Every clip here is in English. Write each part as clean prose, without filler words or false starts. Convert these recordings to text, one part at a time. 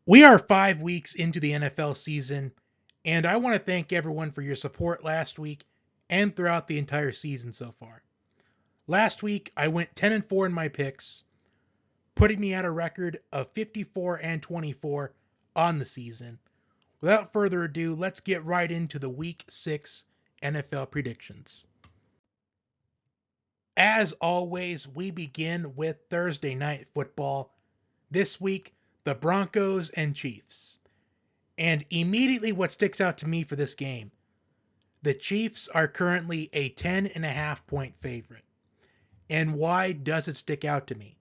We are 5 weeks into the NFL season, and I want to thank everyone for your support last week and throughout the entire season so far. Last week, I went 10-4 in my picks, putting me at a record of 54-24 on the season. Without further ado, let's get right into the Week 6 NFL predictions. As always, we begin with Thursday Night Football. This week, the Broncos and Chiefs. And immediately what sticks out to me for this game, the Chiefs are currently a 10.5 point favorite. And why does it stick out to me?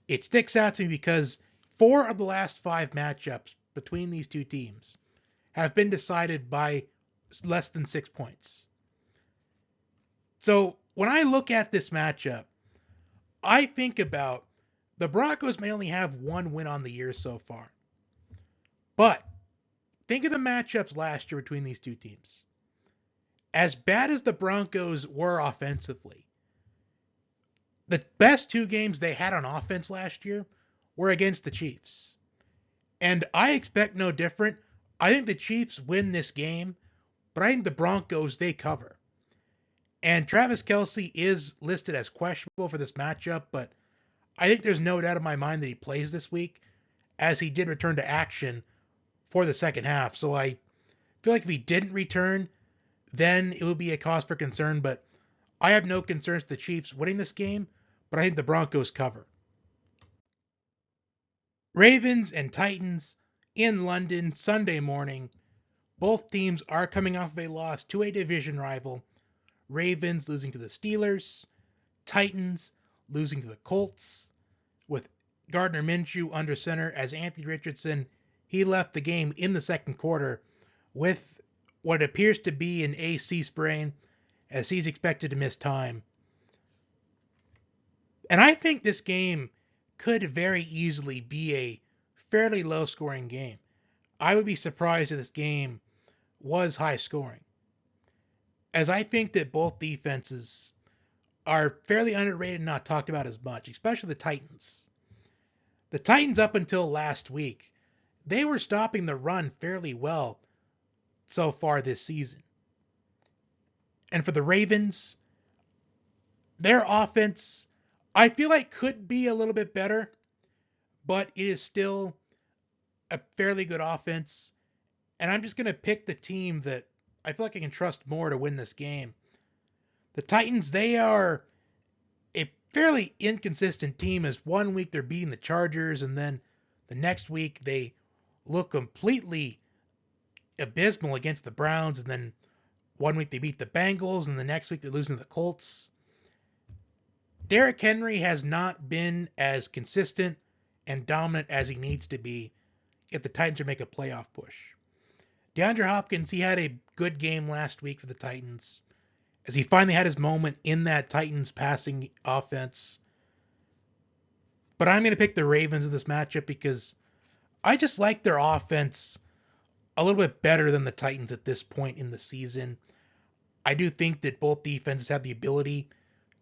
It sticks out to me because 4 of the last 5 matchups between these two teams have been decided by less than 6 points. So when I look at this matchup, I think about the Broncos may only have 1 win on the year so far. But think of the matchups last year between these two teams. As bad as the Broncos were offensively, the best 2 games they had on offense last year were against the Chiefs. And I expect no different. I think the Chiefs win this game, but I think the Broncos, they cover. And Travis Kelce is listed as questionable for this matchup, but I think there's no doubt in my mind that he plays this week, as he did return to action for the second half. So I feel like if he didn't return, then it would be a cause for concern, but I have no concerns with the Chiefs winning this game, but I think the Broncos cover. Ravens and Titans in London Sunday morning. Both teams are coming off of a loss to a division rival. Ravens losing to the Steelers, Titans losing to the Colts, with Gardner Minshew under center as Anthony Richardson, he left the game in the second quarter with what appears to be an AC sprain, as he's expected to miss time. And I think this game could very easily be a fairly low scoring game. I would be surprised if this game was high scoring, as I think that both defenses are fairly underrated and not talked about as much, especially the Titans. The Titans, up until last week, they were stopping the run fairly well so far this season. And for the Ravens, their offense, I feel like could be a little bit better, but it is still a fairly good offense. And I'm just going to pick the team that I feel like I can trust more to win this game. The Titans, they are a fairly inconsistent team, as 1 week they're beating the Chargers, and then the next week they look completely abysmal against the Browns, and then 1 week they beat the Bengals, and the next week they're losing to the Colts. Derrick Henry has not been as consistent and dominant as he needs to be if the Titans are to make a playoff push. DeAndre Hopkins, he had a good game last week for the Titans, as he finally had his moment in that Titans passing offense. But I'm going to pick the Ravens in this matchup because I just like their offense a little bit better than the Titans at this point in the season. I do think that both defenses have the ability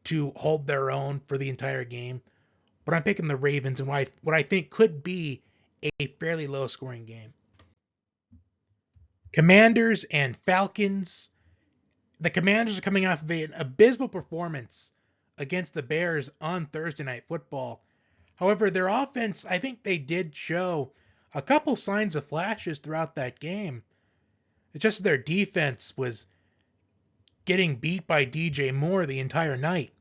to hold their own for the entire game, but I'm picking the Ravens in what I think could be a fairly low scoring game. Commanders and Falcons. The Commanders are coming off of an abysmal performance against the Bears on Thursday Night Football. However, their offense, I think they did show a couple signs of flashes throughout that game. It's just their defense was getting beat by DJ Moore the entire night.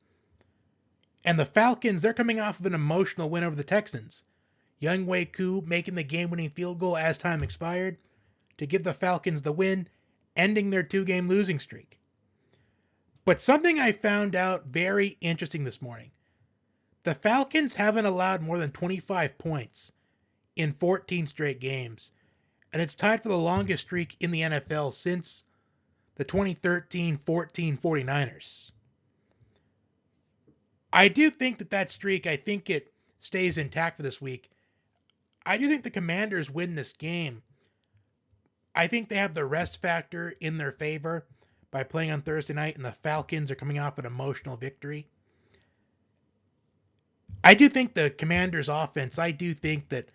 And the Falcons, they're coming off of an emotional win over the Texans. Younghoe Koo making the game-winning field goal as time expired to give the Falcons the win, ending their 2-game losing streak. But something I found out very interesting this morning. The Falcons haven't allowed more than 25 points in 14 straight games, and it's tied for the longest streak in the NFL since the 2013-14 49ers. I do think that streak, I think it stays intact for this week. I do think the Commanders win this game. I think they have the rest factor in their favor by playing on Thursday night, and the Falcons are coming off an emotional victory. I do think the Commanders' offense, I do think that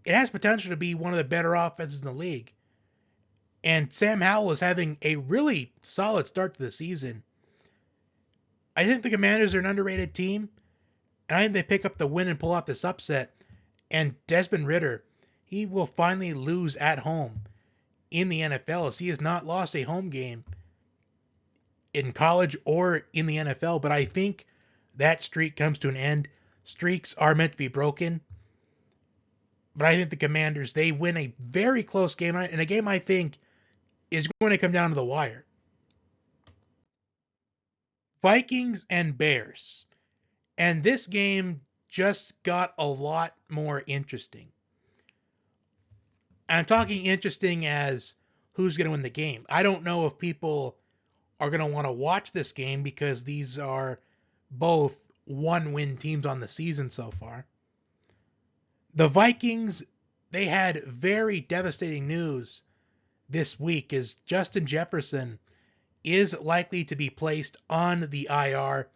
it has potential to be one of the better offenses in the league. And Sam Howell is having a really solid start to the season. I think the Commanders are an underrated team, and I think they pick up the win and pull off this upset. And Desmond Ridder, he will finally lose at home in the NFL, as he has not lost a home game in college or in the NFL. But I think that streak comes to an end. Streaks are meant to be broken. But I think the Commanders, they win a very close game, and a game I think is going to come down to the wire. Vikings and Bears. And this game just got a lot more interesting. I'm talking interesting as who's going to win the game. I don't know if people are going to want to watch this game because these are both one-win teams on the season so far. The Vikings, they had very devastating news this week as Justin Jefferson is likely to be placed on the IR,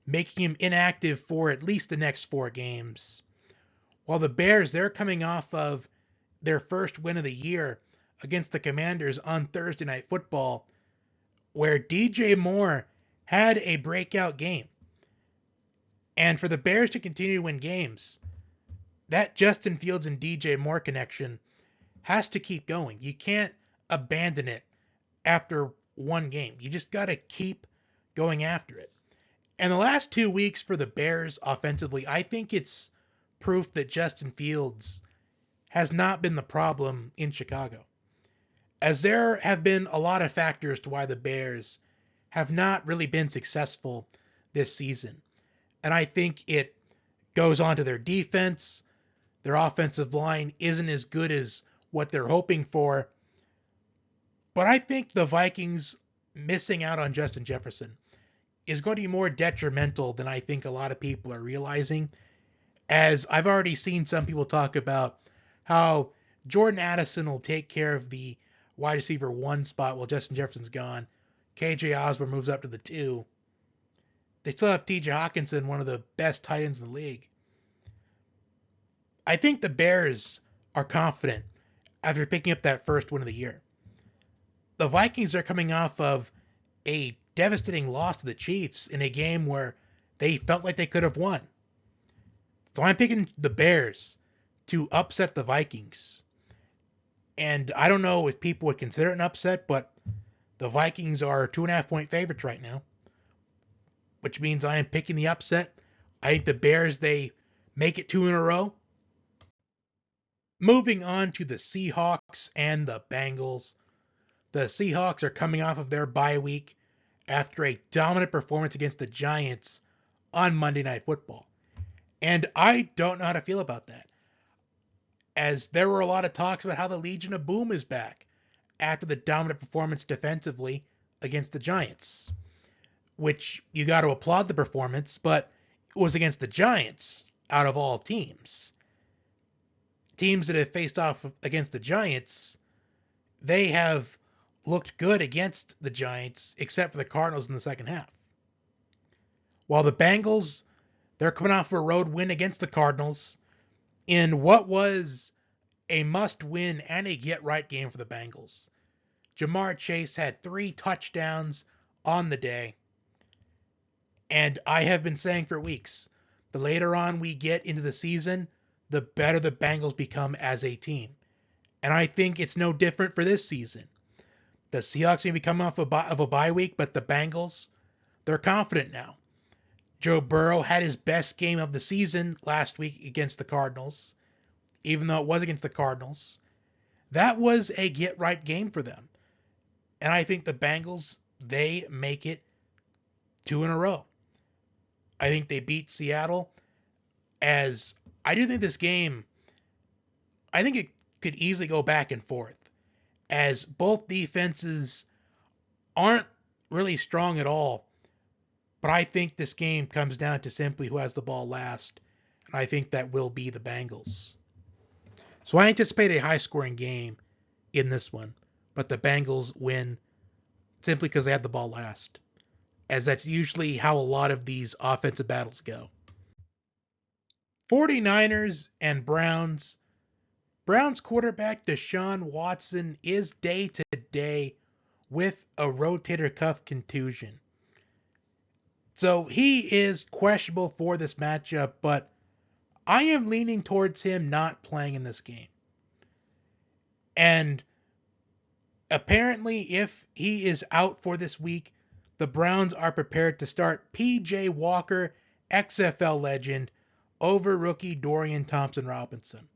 making him inactive for at least the next 4 games. While the Bears, they're coming off of their first win of the year against the Commanders on Thursday Night Football, where DJ Moore had a breakout game. And for the Bears to continue to win games, that Justin Fields and DJ Moore connection has to keep going. You can't abandon it after one game. You just got to keep going after it. And the last 2 weeks for the Bears offensively, I think it's proof that Justin Fields has not been the problem in Chicago, as there have been a lot of factors to why the Bears have not really been successful this season. And I think it goes on to their defense. Their offensive line isn't as good as what they're hoping for. But I think the Vikings missing out on Justin Jefferson is going to be more detrimental than I think a lot of people are realizing, as I've already seen some people talk about how Jordan Addison will take care of the wide receiver 1 spot while Justin Jefferson's gone. KJ Osborne moves up to the 2. They still have TJ Hawkinson, one of the best tight ends in the league. I think the Bears are confident after picking up that first win of the year. The Vikings are coming off of a devastating loss to the Chiefs in a game where they felt like they could have won. So I'm picking the Bears to upset the Vikings. And I don't know if people would consider it an upset, but the Vikings are 2.5-point favorites right now, which means I am picking the upset. I think the Bears, they make it 2 in a row. Moving on to the Seahawks and the Bengals. The Seahawks are coming off of their bye week after a dominant performance against the Giants on Monday Night Football. And I don't know how to feel about that, as there were a lot of talks about how the Legion of Boom is back after the dominant performance defensively against the Giants, which you got to applaud the performance, but it was against the Giants out of all teams. Teams that have faced off against the Giants, they have looked good against the Giants, except for the Cardinals in the second half. While the Bengals, they're coming off a road win against the Cardinals in what was a must-win and a get-right game for the Bengals. Jamar Chase had 3 touchdowns on the day. And I have been saying for weeks, the later on we get into the season, the better the Bengals become as a team. And I think it's no different for this season. The Seahawks may be coming off of a bye week, but the Bengals, they're confident now. Joe Burrow had his best game of the season last week against the Cardinals, even though it was against the Cardinals. That was a get-right game for them. And I think the Bengals, they make it 2 in a row. I think they beat Seattle, as I do think this game, I think it could easily go back and forth, as both defenses aren't really strong at all. But I think this game comes down to simply who has the ball last, and I think that will be the Bengals. So I anticipate a high-scoring game in this one, but the Bengals win simply because they had the ball last, as that's usually how a lot of these offensive battles go. 49ers and Browns. Browns quarterback Deshaun Watson is day to day with a rotator cuff contusion. So he is questionable for this matchup, but I am leaning towards him not playing in this game. And apparently, if he is out for this week, the Browns are prepared to start P.J. Walker, XFL legend, over rookie Dorian Thompson-Robinson.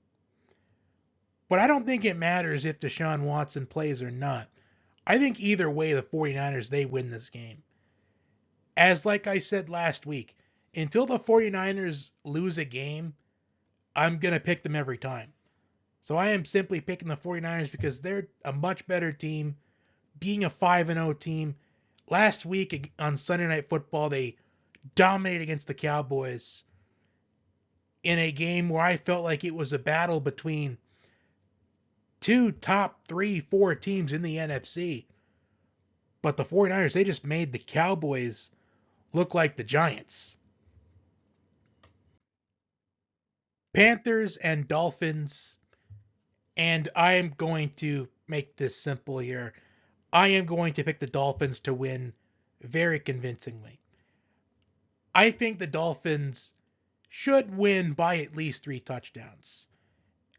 But I don't think it matters if Deshaun Watson plays or not. I think either way, the 49ers, they win this game. As like I said last week, until the 49ers lose a game, I'm going to pick them every time. So I am simply picking the 49ers because they're a much better team, being a 5-0 team. Last week on Sunday Night Football, they dominated against the Cowboys in a game where I felt like it was a battle between two top 3-4 teams in the NFC. But the 49ers, they just made the Cowboys look like the Giants. Panthers and Dolphins, and I am going to make this simple here. I am going to pick the Dolphins to win very convincingly. I think the Dolphins should win by at least 3 touchdowns,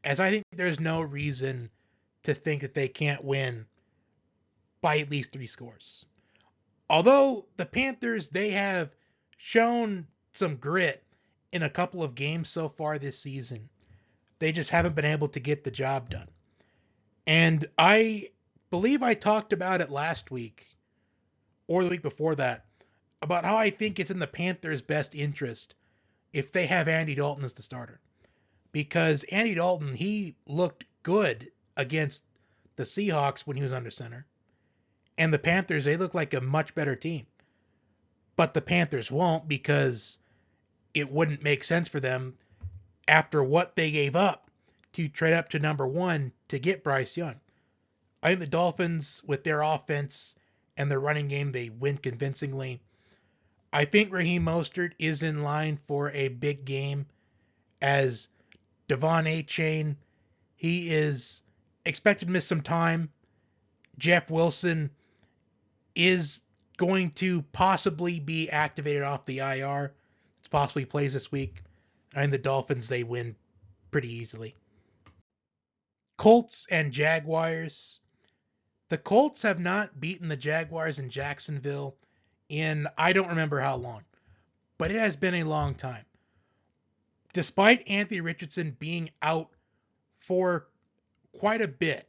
as I think there's no reason to think that they can't win by at least 3 scores. Although the Panthers, they have shown some grit in a couple of games so far this season. They just haven't been able to get the job done. And I believe I talked about it last week or the week before that about how I think it's in the Panthers' best interest if they have Andy Dalton as the starter. Because Andy Dalton, he looked good against the Seahawks when he was under center. And the Panthers, they look like a much better team. But the Panthers won't because it wouldn't make sense for them after what they gave up to trade up to number 1 to get Bryce Young. I think the Dolphins, with their offense and their running game, they win convincingly. I think Raheem Mostert is in line for a big game as Devon Achane, he is expected to miss some time. Jeff Wilson is going to possibly be activated off the IR. It's possibly plays this week. And the Dolphins, they win pretty easily. Colts and Jaguars. The Colts have not beaten the Jaguars in Jacksonville in I don't remember how long, but it has been a long time. Despite Anthony Richardson being out for quite a bit,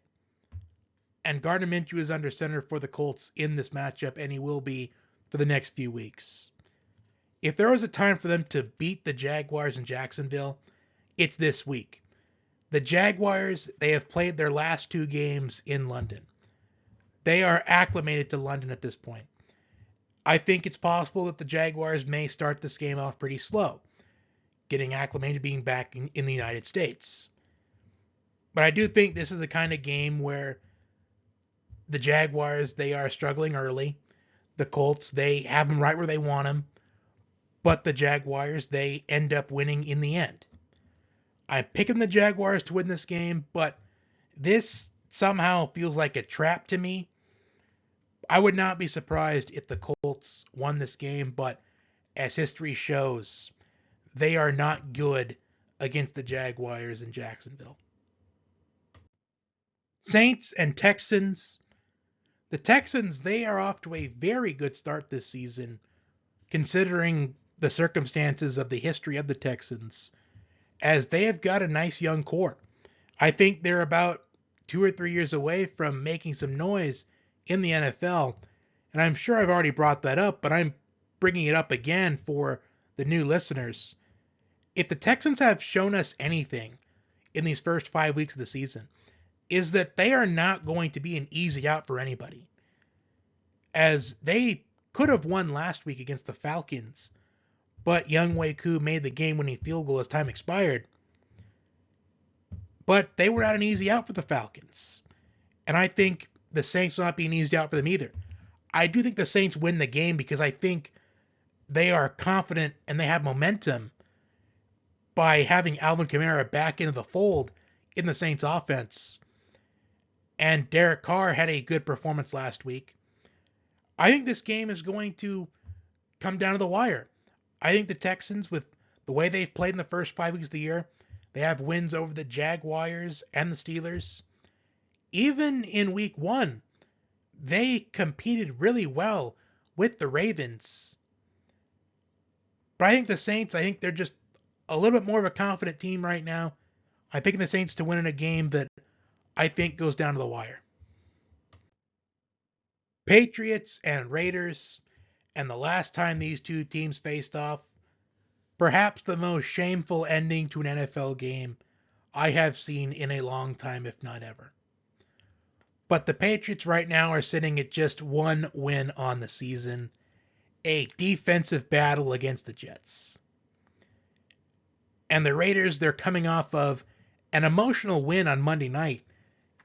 and Gardner Minshew is under center for the Colts in this matchup, and he will be for the next few weeks. If there was a time for them to beat the Jaguars in Jacksonville, it's this week. The Jaguars, they have played their last 2 games in London. They are acclimated to London at this point. I think it's possible that the Jaguars may start this game off pretty slow, getting acclimated to being back in the United States. But I do think this is the kind of game where the Jaguars, they are struggling early. The Colts, they have them right where they want them. But the Jaguars, they end up winning in the end. I'm picking the Jaguars to win this game, but this somehow feels like a trap to me. I would not be surprised if the Colts won this game, but as history shows, they are not good against the Jaguars in Jacksonville. Saints and Texans. The Texans, they are off to a very good start this season, considering the circumstances of the history of the Texans, as they have got a nice young core. I think they're about 2 or 3 years away from making some noise in the NFL, and I'm sure I've already brought that up, but I'm bringing it up again for the new listeners. If the Texans have shown us anything in these first 5 weeks of the season, is that they are not going to be an easy out for anybody. As they could have won last week against the Falcons, but Younghoe Koo made the game-winning field goal as time expired. But they were not an easy out for the Falcons. And I think the Saints will not be an easy out for them either. I do think the Saints win the game because I think they are confident and they have momentum by having Alvin Kamara back into the fold in the Saints offense. And Derek Carr had a good performance last week. I think this game is going to come down to the wire. I think the Texans, with the way they've played in the first 5 weeks of the year, they have wins over the Jaguars and the Steelers. Even in week 1, they competed really well with the Ravens. But I think the Saints, I think they're just a little bit more of a confident team right now. I'm picking the Saints to win in a game that I think goes down to the wire. Patriots and Raiders, and the last time these two teams faced off, perhaps the most shameful ending to an NFL game I have seen in a long time, if not ever. But the Patriots right now are sitting at just 1 win on the season, a defensive battle against the Jets. And the Raiders, they're coming off of an emotional win on Monday night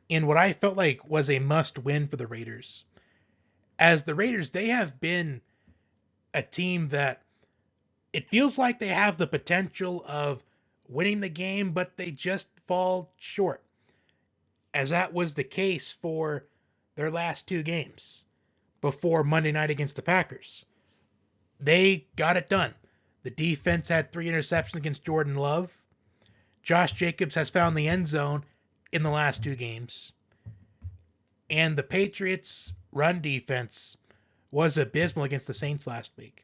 in what I felt like was a must-win for the Raiders. As the Raiders, they have been a team that it feels like they have the potential of winning the game, but they just fall short, as that was the case for their last 2 games before Monday night against the Packers. They got it done. The defense had 3 interceptions against Jordan Love. Josh Jacobs has found the end zone in the last 2 games. And the Patriots' run defense was abysmal against the Saints last week.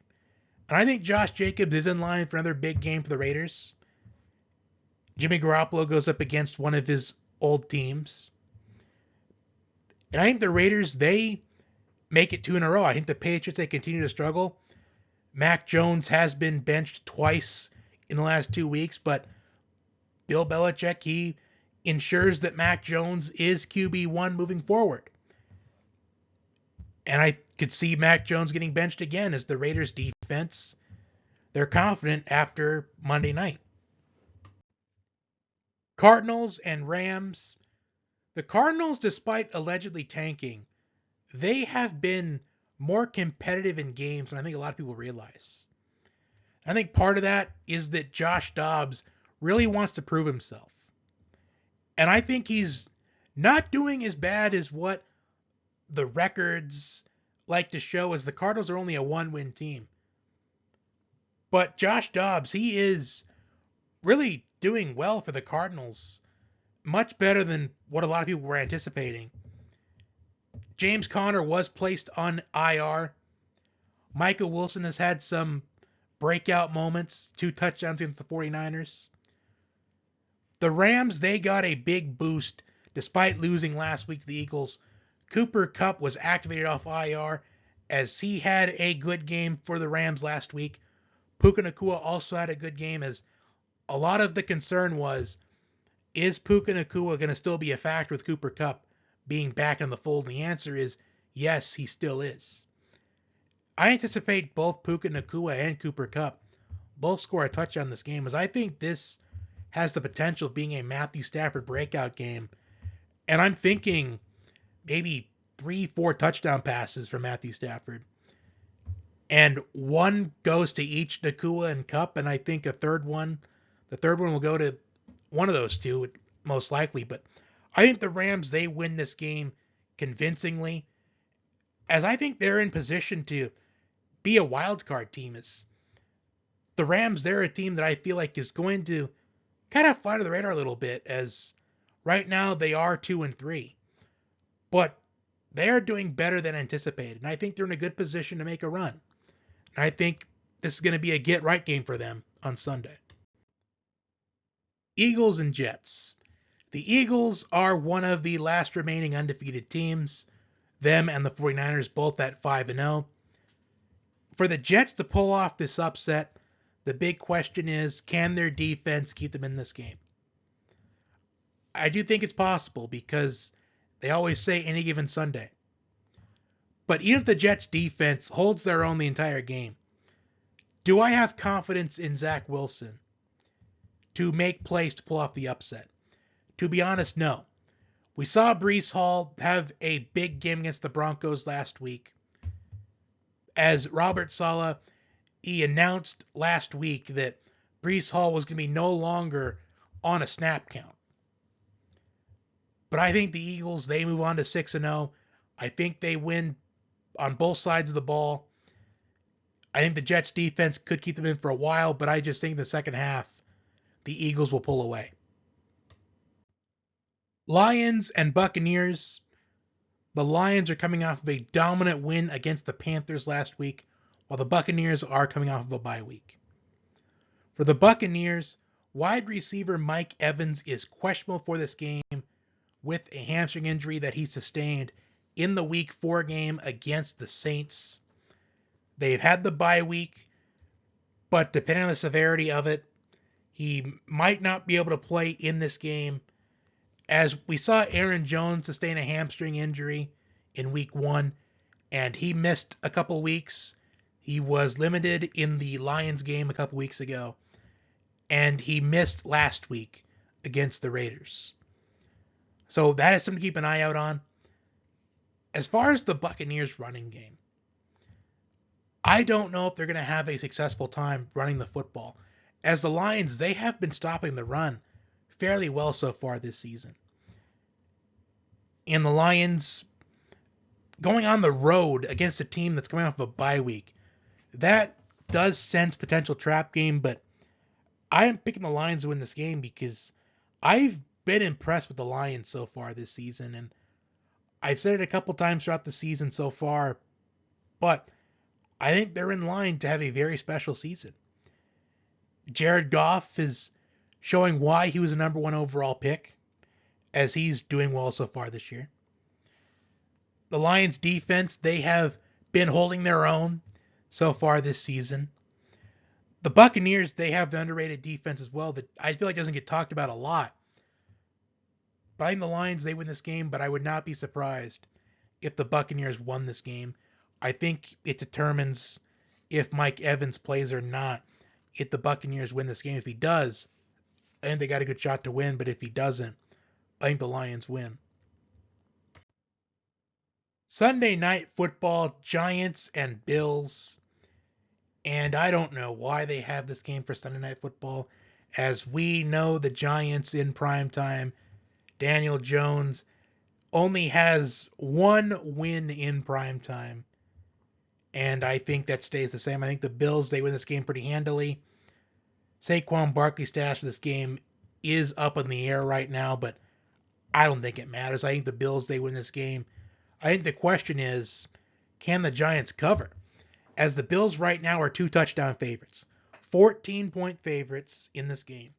And I think Josh Jacobs is in line for another big game for the Raiders. Jimmy Garoppolo goes up against one of his old teams. And I think the Raiders, they make it 2 in a row. I think the Patriots, they continue to struggle. Mac Jones has been benched twice in the last 2 weeks, but Bill Belichick, he ensures that Mac Jones is QB1 moving forward. And I could see Mac Jones getting benched again as the Raiders defense, they're confident after Monday night. Cardinals and Rams. The Cardinals, despite allegedly tanking, they have been more competitive in games than I think a lot of people realize. I think part of that is that Josh Dobbs really wants to prove himself. And I think he's not doing as bad as what the records like to show, as the Cardinals are only a 1-win team. But Josh Dobbs, he is really doing well for the Cardinals. Much better than what a lot of people were anticipating. James Conner was placed on IR. Michael Wilson has had some breakout moments, 2 touchdowns against the 49ers. The Rams, they got a big boost despite losing last week to the Eagles. Cooper Kupp was activated off IR as he had a good game for the Rams last week. Puka Nacua also had a good game, as a lot of the concern was, is Puka Nacua going to still be a factor with Cooper Kupp being back in the fold? And the answer is yes, he still is. I anticipate both Puka Nacua and Cooper Kupp both score a touchdown this game, as I think this has the potential of being a Matthew Stafford breakout game. And I'm thinking maybe 3-4 touchdown passes for Matthew Stafford. And 1 goes to each Nacua and Kupp, and I think the third one will go to one of those 2, most likely. But I think the Rams, they win this game convincingly, as I think they're in position to be a wild card team. As the Rams, they're a team that I feel like is going to kind of fly to the radar a little bit, as right now they are 2-3. But they are doing better than anticipated, and I think they're in a good position to make a run. And I think this is going to be a get-right game for them on Sunday. Eagles and Jets. The Eagles are one of the last remaining undefeated teams. Them and the 49ers both at 5-0. For the Jets to pull off this upset, the big question is, can their defense keep them in this game? I do think it's possible, because they always say any given Sunday. But even if the Jets defense holds their own the entire game, do I have confidence in Zach Wilson to make plays to pull off the upset? To be honest, no. We saw Breece Hall have a big game against the Broncos last week, as Robert Saleh, he announced last week that Breece Hall was going to be no longer on a snap count. But I think the Eagles, they move on to 6-0. I think they win on both sides of the ball. I think the Jets defense could keep them in for a while, but I just think the second half, the Eagles will pull away. Lions and Buccaneers. The Lions are coming off of a dominant win against the Panthers last week, while the Buccaneers are coming off of a bye week. For the Buccaneers, wide receiver Mike Evans is questionable for this game with a hamstring injury that he sustained in the Week 4 game against the Saints. They've had the bye week, but depending on the severity of it, he might not be able to play in this game. As we saw Aaron Jones sustain a hamstring injury in Week 1, and he missed a couple weeks. He was limited in the Lions game a couple weeks ago, and he missed last week against the Raiders. So that is something to keep an eye out on. As far as the Buccaneers running game, I don't know if they're going to have a successful time running the football. As the Lions, they have been stopping the run fairly well so far this season. And the Lions going on the road against a team that's coming off of a bye week, that does sense potential trap game, but I am picking the Lions to win this game because I've been impressed with the Lions so far this season, and I've said it a couple times throughout the season so far, but I think they're in line to have a very special season. Jared Goff is showing why he was a number 1 overall pick, as he's doing well so far this year. The Lions defense, they have been holding their own so far this season. The Buccaneers, they have an underrated defense as well that I feel like doesn't get talked about a lot. But I think the Lions, they win this game, but I would not be surprised if the Buccaneers won this game. I think it determines if Mike Evans plays or not. If the Buccaneers win this game, if he does, I think they got a good shot to win, but if he doesn't, I think the Lions win. Sunday Night Football, Giants and Bills. And I don't know why they have this game for Sunday Night Football. As we know, the Giants in primetime, Daniel Jones only has one win in primetime. And I think that stays the same. I think the Bills, they win this game pretty handily. Saquon Barkley's status for this game is up in the air right now, but I don't think it matters. I think the Bills, they win this game. I think the question is, can the Giants cover? As the Bills right now are 2 touchdown favorites, 14-point favorites in this game.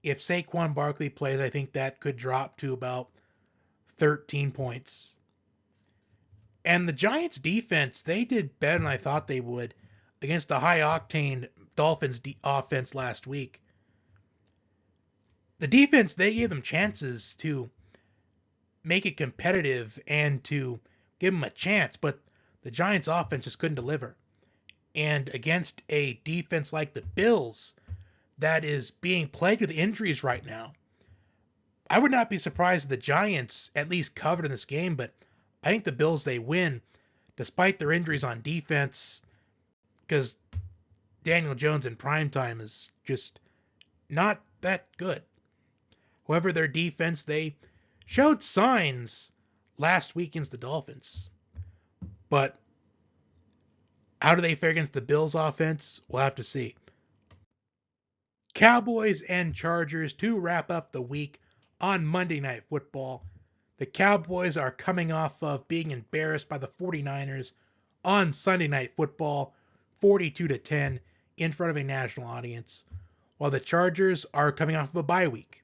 If Saquon Barkley plays, I think that could drop to about 13 points. And the Giants defense, they did better than I thought they would against the high-octane Dolphins offense last week. The defense, they gave them chances to make it competitive and to give them a chance, but the Giants offense just couldn't deliver. And against a defense like the Bills that is being plagued with injuries right now, I would not be surprised if the Giants at least covered in this game, but I think the Bills, they win despite their injuries on defense, because Daniel Jones in primetime is just not that good. However, their defense, they showed signs last week against the Dolphins. But how do they fare against the Bills offense? We'll have to see. Cowboys and Chargers to wrap up the week on Monday Night Football. The Cowboys are coming off of being embarrassed by the 49ers on Sunday Night Football, 42-10 in front of a national audience, while the Chargers are coming off of a bye week.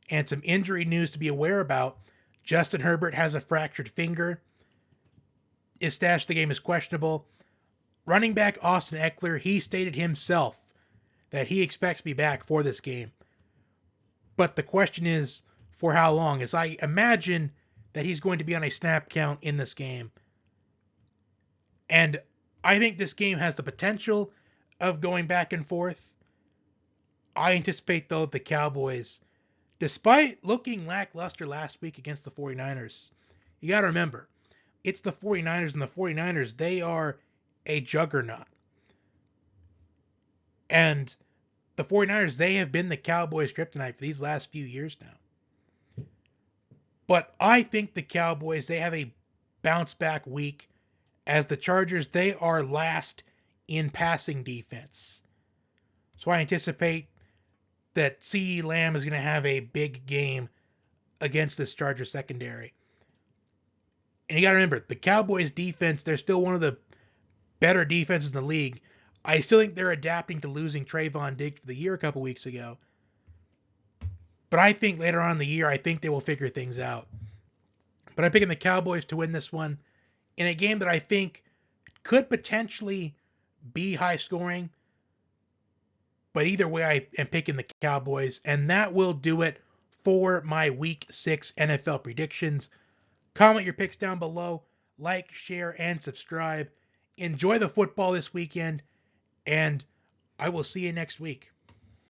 And some injury news to be aware about. Justin Herbert has a fractured finger. His status of the game is questionable. Running back Austin Eckler, he stated himself that he expects to be back for this game. But the question is, for how long? As I imagine that he's going to be on a snap count in this game. And I think this game has the potential of going back and forth. I anticipate, though, the Cowboys, despite looking lackluster last week against the 49ers, you got to remember, it's the 49ers, and the 49ers, they are a juggernaut. And the 49ers, they have been the Cowboys' kryptonite for these last few years now. But I think the Cowboys, they have a bounce back week. As the Chargers, they are last in passing defense. So I anticipate that CeeDee Lamb is going to have a big game against this Chargers secondary. And you got to remember, the Cowboys defense, they're still one of the better defenses in the league. I still think they're adapting to losing Trayvon Diggs for the year a couple weeks ago. But I think later on in the year, I think they will figure things out. But I'm picking the Cowboys to win this one in a game that I think could potentially be high scoring. But either way, I am picking the Cowboys. And that will do it for my Week 6 NFL predictions. Comment your picks down below. Like, share, and subscribe. Enjoy the football this weekend. And I will see you next week.